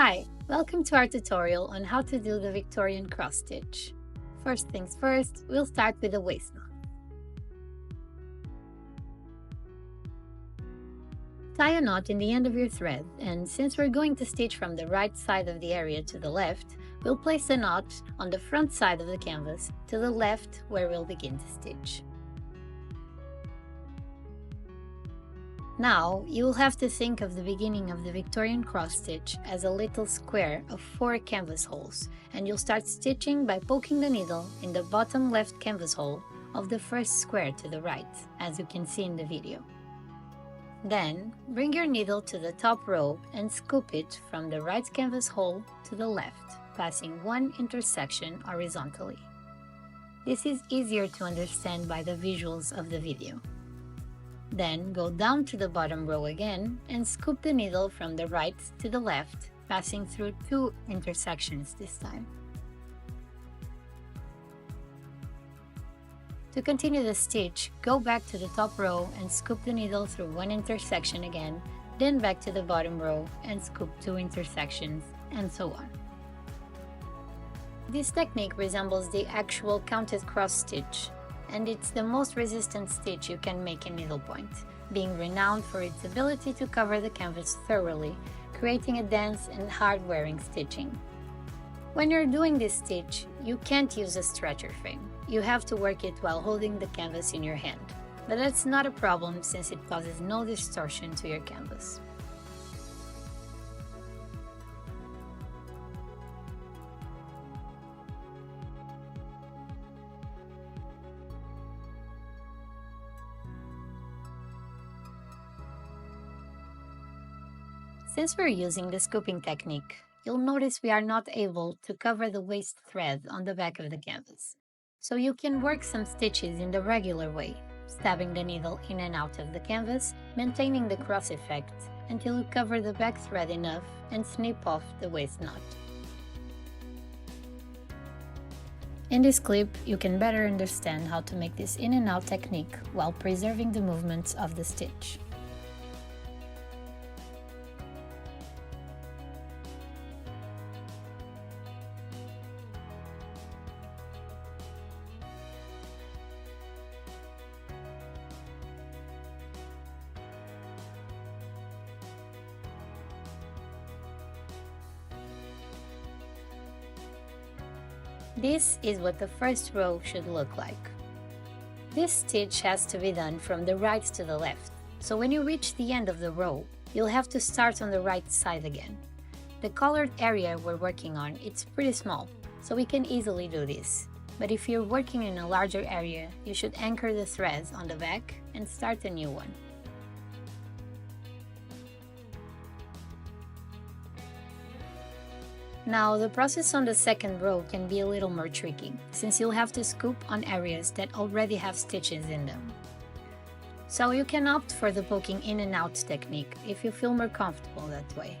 Hi, welcome to our tutorial on how to do the Victorian cross-stitch. First things first, we'll start with the waist knot. Tie a knot in the end of your thread, and since we're going to stitch from the right side of the area to the left, we'll place the knot on the front side of the canvas to the left where we'll begin to stitch. Now, you will have to think of the beginning of the Victorian cross-stitch as a little square of 4 canvas holes, and you'll start stitching by poking the needle in the bottom left canvas hole of the first square to the right, as you can see in the video. Then, bring your needle to the top row and scoop it from the right canvas hole to the left, passing one intersection horizontally. This is easier to understand by the visuals of the video. Then go down to the bottom row again and scoop the needle from the right to the left, passing through 2 intersections this time. To continue the stitch, go back to the top row and scoop the needle through 1 intersection again, then back to the bottom row and scoop 2 intersections, and so on. This technique resembles the actual counted cross-stitch, and it's the most resistant stitch you can make in needlepoint, being renowned for its ability to cover the canvas thoroughly, creating a dense and hard-wearing stitching. When you're doing this stitch, you can't use a stretcher frame. You have to work it while holding the canvas in your hand, but that's not a problem since it causes no distortion to your canvas. Since we're using the scooping technique, you'll notice we are not able to cover the waist thread on the back of the canvas. So you can work some stitches in the regular way, stabbing the needle in and out of the canvas, maintaining the cross effect until you cover the back thread enough and snip off the waist knot. In this clip, you can better understand how to make this in and out technique while preserving the movements of the stitch. This is what the first row should look like. This stitch has to be done from the right to the left, so when you reach the end of the row, you'll have to start on the right side again. The colored area we're working on, it's pretty small, so we can easily do this. But if you're working in a larger area, you should anchor the threads on the back and start a new one. Now, the process on the second row can be a little more tricky, since you'll have to scoop on areas that already have stitches in them. So you can opt for the poking in and out technique if you feel more comfortable that way.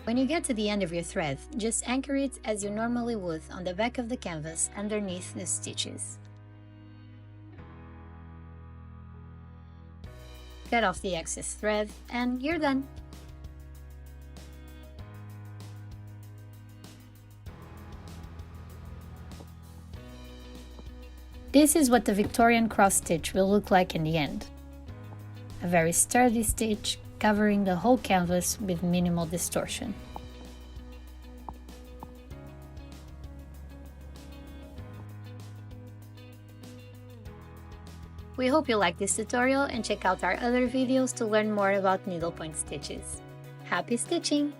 When you get to the end of your thread, just anchor it as you normally would on the back of the canvas underneath the stitches. Cut off the excess thread and you're done! This is what the Victorian cross-stitch will look like in the end. A very sturdy stitch covering the whole canvas with minimal distortion. We hope you like this tutorial and check out our other videos to learn more about needlepoint stitches. Happy stitching!